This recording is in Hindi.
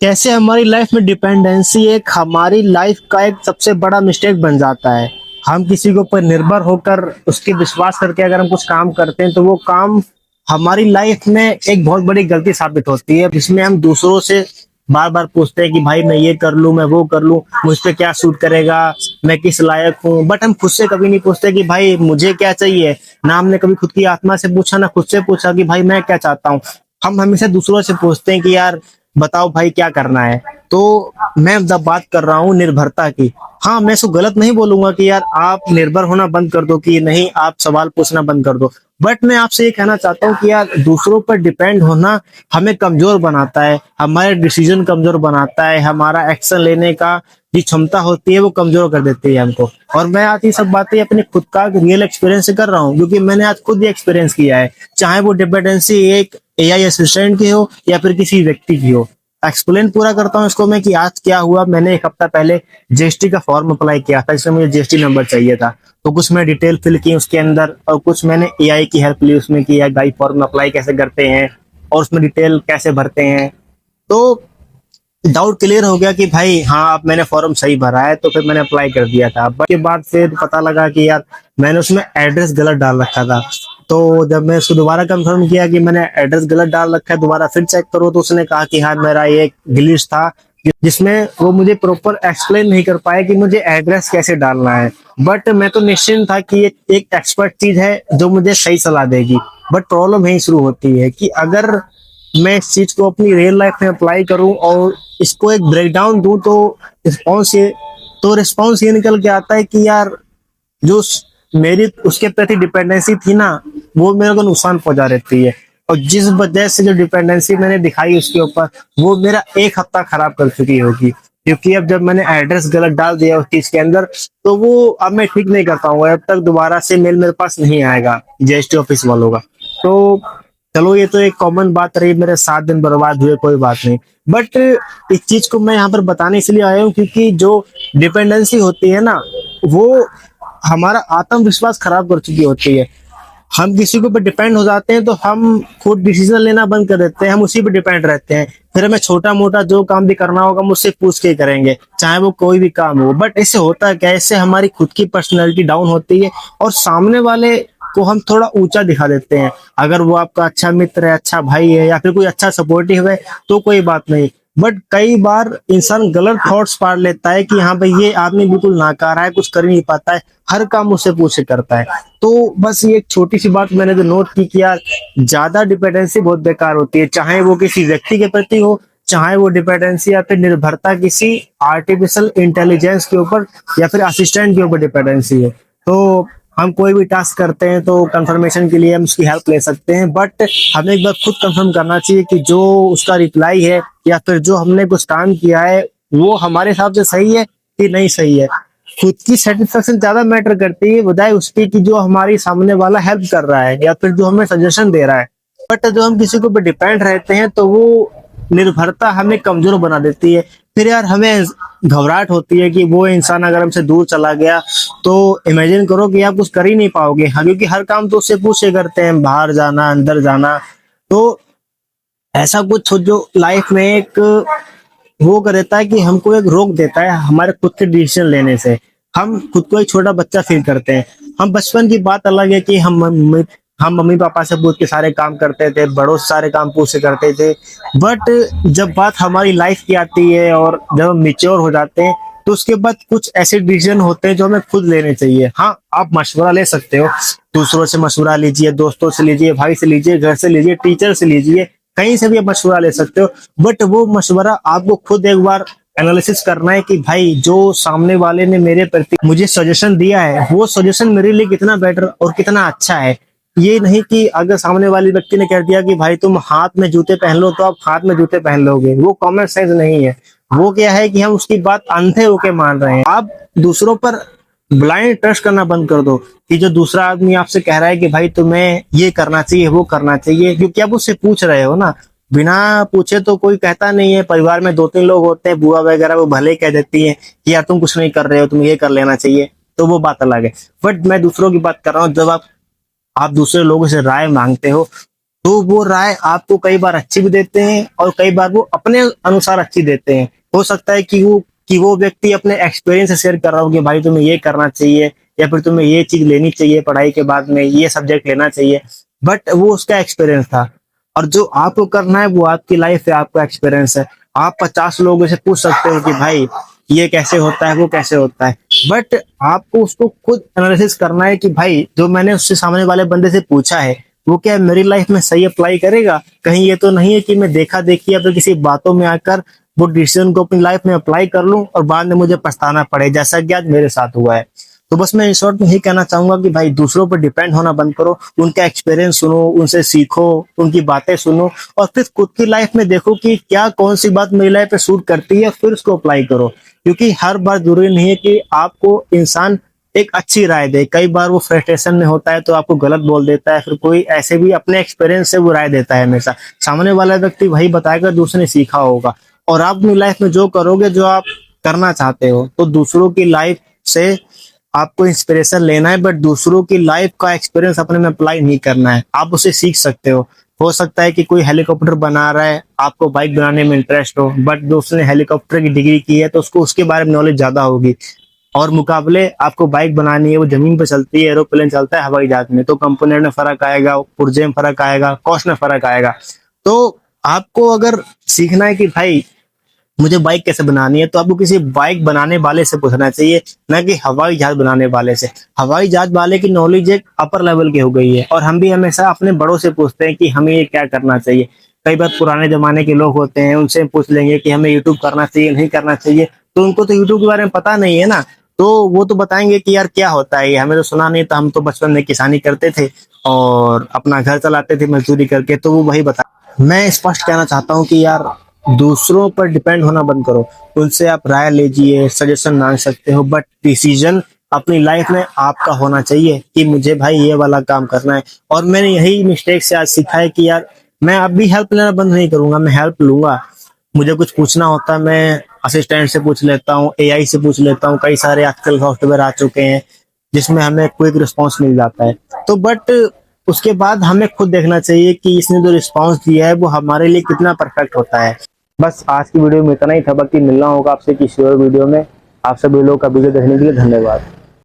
कैसे हमारी लाइफ में डिपेंडेंसी एक हमारी लाइफ का एक सबसे बड़ा मिस्टेक बन जाता है। हम किसी के ऊपर निर्भर होकर उसके विश्वास करके अगर हम कुछ काम करते हैं तो वो काम हमारी लाइफ में एक बहुत बड़ी गलती साबित होती है, जिसमें हम दूसरों से बार बार पूछते हैं कि भाई मैं ये कर लूं, मैं वो कर लूं, मुझ पे क्या सूट करेगा, मैं किस लायक हूँ। बट हम खुद से कभी नहीं पूछते कि भाई मुझे क्या चाहिए। ना हमने कभी खुद की आत्मा से पूछा, ना खुद से पूछा कि भाई मैं क्या चाहता हूँ। हम हमेशा दूसरों से पूछते हैं कि यार बताओ भाई क्या करना है। तो मैं जब बात कर रहा हूँ निर्भरता की, हाँ मैं इसको गलत नहीं बोलूंगा कि यार आप निर्भर होना बंद कर दो, कि नहीं आप सवाल पूछना बंद कर दो। बट मैं आपसे ये कहना चाहता हूँ कि यार दूसरों पर डिपेंड होना हमें कमजोर बनाता है, हमारे डिसीजन कमजोर बनाता है, हमारा एक्शन लेने का जो क्षमता होती है वो कमजोर कर देती है हमको। और मैं आज ये सब बातें अपने खुद का रियल एक्सपीरियंस से कर रहा हूँ, क्योंकि मैंने आज खुद ही एक्सपीरियंस किया है। चाहे वो डिपेंडेंसी एक एआई असिस्टेंट की हो या फिर किसी व्यक्ति की हो। एक्सप्लेन पूरा करता हूँ इसको मैं कि आज क्या हुआ। मैंने एक हफ्ता पहले जीएसटी का फॉर्म अप्लाई किया था, जिसमें मुझे जीएसटी नंबर चाहिए था। तो कुछ मैं डिटेल फिल की उसके अंदर, और कुछ मैंने एआई की हेल्प ली उसमें कि यार भाई फॉर्म अप्लाई कैसे करते हैं और उसमें डिटेल कैसे भरते हैं। तो डाउट क्लियर हो गया कि भाई हाँ अब मैंने फॉर्म सही भरा है। तो फिर मैंने अप्लाई कर दिया था। बट के बाद फिर पता लगा कि यार मैंने उसमें एड्रेस गलत डाल रखा था। तो जब मैं उसको दोबारा कंफर्म किया कि मैंने एड्रेस गलत डाल रखा है, दोबारा फिर चेक करो, तो उसने कहा कि हाँ मेरा ये ग्लिच था, जिसमें वो मुझे प्रॉपर एक्सप्लेन नहीं कर पाए कि मुझे एड्रेस कैसे डालना है। बट मैं तो निश्चिंत था कि ये एक एक्सपर्ट चीज है जो मुझे सही सलाह देगी। बट प्रॉब्लम यही शुरू होती है कि अगर मैं इस चीज को अपनी रियल लाइफ में अप्लाई करूं और इसको एक ब्रेकडाउन दूं, तो रिस्पॉन्स ये निकल के आता है कि यार जो मेरी उसके प्रति डिपेंडेंसी थी ना, वो मेरे को नुकसान पहुंचा देती है। और जिस वजह से जो डिपेंडेंसी मैंने दिखाई उसके ऊपर, वो मेरा एक हफ्ता खराब कर चुकी होगी। क्योंकि अब जब मैंने एड्रेस गलत डाल दिया उस चीज के अंदर, तो वो अब मैं ठीक नहीं कर पाऊंगा। अब तक दोबारा से मेल मेरे पास नहीं आएगा जीएसटी ऑफिस वालों का। तो चलो ये तो एक कॉमन बात रही, मेरे 7 दिन बर्बाद हुए, कोई बात नहीं। बट इस चीज को मैं यहाँ पर बताने इसलिए आया हूँ क्योंकि जो डिपेंडेंसी होती है ना, वो हमारा आत्मविश्वास खराब कर चुकी होती है। हम किसी के ऊपर डिपेंड हो जाते हैं तो हम खुद डिसीजन लेना बंद कर देते हैं, हम उसी पे डिपेंड रहते हैं। फिर हमें छोटा मोटा जो काम भी करना होगा मुझसे पूछ के ही करेंगे, चाहे वो कोई भी काम हो। बट इससे होता है क्या, इससे हमारी खुद की पर्सनैलिटी डाउन होती है और सामने वाले को हम थोड़ा ऊंचा दिखा देते हैं। अगर वो आपका अच्छा मित्र है, अच्छा भाई है, या फिर कोई अच्छा सपोर्टिव है तो कोई बात नहीं। बट कई बार इंसान गलत थॉट्स पार लेता है कि हाँ भाई ये आदमी बिल्कुल नाकारा है, कुछ कर ही नहीं पाता है, हर काम मुझसे पूछ के करता है। तो बस ये एक छोटी सी बात मैंने जो नोट की कि यार ज्यादा डिपेंडेंसी बहुत बेकार होती है, चाहे वो किसी व्यक्ति के प्रति हो, चाहे वो डिपेंडेंसी या फिर निर्भरता किसी आर्टिफिशियल इंटेलिजेंस के ऊपर या फिर असिस्टेंट के ऊपर डिपेंडेंसी है। तो हम कोई भी टास्क करते हैं तो कंफर्मेशन के लिए हम उसकी हेल्प ले सकते हैं, बट हमें एक बार खुद कंफर्म करना चाहिए कि जो उसका रिप्लाई है या फिर जो हमने कुछ काम किया है वो हमारे हिसाब से सही है कि नहीं सही है। खुद की सेटिस्फेक्शन ज्यादा मैटर करती है बजाय उसकी कि जो हमारी सामने वाला हेल्प कर रहा है या फिर जो हमें सजेशन दे रहा है। बट जो हम किसी के ऊपर डिपेंड रहते हैं तो वो निर्भरता हमें कमजोर बना देती है। फिर यार हमें घबराहट होती है कि वो इंसान अगर हमसे दूर चला गया तो इमेजिन करो कि आप कुछ कर ही नहीं पाओगे। हाँ, क्योंकि हर काम तो उससे पूछे करते हैं, बाहर जाना, अंदर जाना। तो ऐसा कुछ हो जो लाइफ में एक वो कर देता है कि हमको एक रोक देता है हमारे खुद के डिसीजन लेने से। हम खुद को एक छोटा बच्चा फील करते हैं। हम बचपन की बात अलग है कि हम मम्मी पापा से पूछ के सारे काम करते थे, बड़ों से सारे काम पूछ के करते थे। बट जब बात हमारी लाइफ की आती है और जब हम मिच्योर हो जाते हैं, तो उसके बाद कुछ ऐसे डिसीजन होते हैं जो हमें खुद लेने चाहिए। हाँ, आप मशवरा ले सकते हो, दूसरों से मशवरा लीजिए, दोस्तों से लीजिए, भाई से लीजिए, घर से लीजिए, टीचर से लीजिए, कहीं से भी आप मशवरा ले सकते हो। बट वो मशवरा आपको खुद एक बार एनालिसिस करना है कि भाई जो सामने वाले ने मेरे प्रति मुझे सजेशन दिया है वो सजेशन मेरे लिए कितना बेटर और कितना अच्छा है। ये नहीं कि अगर सामने वाले व्यक्ति ने कह दिया कि भाई तुम हाथ में जूते पहन लो तो आप हाथ में जूते पहन लोगे, वो कॉमन सेंस नहीं है। वो क्या है कि हम उसकी बात अंधे होके मान रहे हैं। आप दूसरों पर ब्लाइंड ट्रस्ट करना बंद कर दो कि जो दूसरा आदमी आपसे कह रहा है कि भाई तुम्हें ये करना चाहिए, वो करना चाहिए, क्योंकि आप उससे पूछ रहे हो ना। बिना पूछे तो कोई कहता नहीं है। परिवार में 2-3 लोग होते हैं, बुआ वगैरह, वो भले ही कह देती है कि यार तुम कुछ नहीं कर रहे हो, तुम ये कर लेना चाहिए, तो वो बात अलग है। बट मैं दूसरों की बात कर रहा हूँ। जब आप दूसरे लोगों से राय मांगते हो तो वो राय आपको कई बार अच्छी भी देते हैं और कई बार वो अपने अनुसार अच्छी देते हैं। हो सकता है कि वो व्यक्ति अपने एक्सपीरियंस से शेयर कर रहा हो कि भाई तुम्हें ये करना चाहिए या फिर तुम्हें ये चीज लेनी चाहिए पढ़ाई के बाद में, ये सब्जेक्ट लेना चाहिए, बट वो उसका एक्सपीरियंस था। और जो आपको करना है वो आपकी लाइफ है, आपका एक्सपीरियंस है। आप 50 लोगों से पूछ सकते हो कि भाई ये कैसे होता है, वो कैसे होता है, बट आपको उसको खुद एनालिसिस करना है कि भाई जो मैंने उससे सामने वाले बंदे से पूछा है वो क्या मेरी लाइफ में सही अप्लाई करेगा। कहीं ये तो नहीं है कि मैं देखा देखी या फिर किसी बातों में आकर वो डिसीजन को अपनी लाइफ में अप्लाई कर लूं और बाद में मुझे पछताना पड़े, जैसा कि आज मेरे साथ हुआ है। तो बस मैं इन शॉर्ट में यही कहना चाहूंगा कि भाई दूसरों पर डिपेंड होना बंद करो, उनका एक्सपीरियंस सुनो, उनसे सीखो, उनकी बातें सुनो और फिर खुद की लाइफ में देखो कि क्या कौन सी बात मेरी लाइफ पे सूट करती है, फिर उसको अप्लाई करो। क्योंकि हर बार जरूरी नहीं है कि आपको इंसान एक अच्छी राय दे, कई बार वो फ्रस्ट्रेशन में होता है तो आपको गलत बोल देता है, फिर कोई ऐसे भी अपने एक्सपीरियंस से वो राय देता है। हमेशा सामने वाला व्यक्ति वही बताएगा जो उसने सीखा होगा। और आप अपनी लाइफ में जो करोगे, जो आप करना चाहते हो, तो दूसरों की लाइफ से आपको इंस्पिरेशन लेना है, बट दूसरों की लाइफ का एक्सपीरियंस अपने में अप्लाई नहीं करना है। आप उसे सीख सकते हो सकता है कि कोई हेलीकॉप्टर बना रहा है, आपको बाइक बनाने में इंटरेस्ट हो, बट जो उसने हेलीकॉप्टर की डिग्री की है तो उसको उसके बारे में नॉलेज ज्यादा होगी। और मुकाबले आपको बाइक बनानी है, वो जमीन पे चलती है, एरोप्लेन चलता है हवाई जहाज में, तो कंपोनेंट में फर्क आएगा, पुर्जे में फर्क आएगा, कॉस्ट में फर्क आएगा। तो आपको अगर सीखना है कि भाई मुझे बाइक कैसे बनानी है, तो आपको किसी बाइक बनाने वाले से पूछना चाहिए, ना कि हवाई जहाज बनाने वाले से। हवाई जहाज वाले की नॉलेज एक अपर लेवल की हो गई है और हम भी हमेशा अपने बड़ों से पूछते हैं कि हमें ये क्या करना चाहिए। कई बार पुराने जमाने के लोग होते हैं, उनसे पूछ लेंगे कि हमें यूट्यूब करना चाहिए नहीं करना चाहिए, तो उनको तो यूट्यूब के बारे में पता नहीं है ना, तो वो तो बताएंगे कि यार क्या होता है ये, हमें तो सुना नहीं था, हम तो बचपन में किसानी करते थे और अपना घर चलाते थे मजदूरी करके, तो वो वही बता। मैं स्पष्ट कहना चाहता हूँ कि यार दूसरों पर डिपेंड होना बंद करो, उनसे आप राय लीजिए, सजेशन मांग सकते हो, बट डिसीजन अपनी लाइफ में आपका होना चाहिए कि मुझे भाई ये वाला काम करना है। और मैंने यही मिस्टेक से आज सीखा है कि यार मैं अब भी हेल्प लेना बंद नहीं करूंगा, मैं हेल्प लूंगा। मुझे कुछ पूछना होता है मैं असिस्टेंट से पूछ लेता हूँ, एआई से पूछ लेता हूँ, कई सारे आजकल सॉफ्टवेयर आ चुके हैं जिसमें हमें क्विक रिस्पॉन्स मिल जाता है। तो बट उसके बाद हमें खुद देखना चाहिए कि इसने जो रिस्पॉन्स दिया है वो हमारे लिए कितना परफेक्ट होता है। बस आज की वीडियो में इतना ही था, बाकी मिलना होगा आपसे किसी और वीडियो में। आप सभी लोगों का वीडियो देखने के लिए धन्यवाद।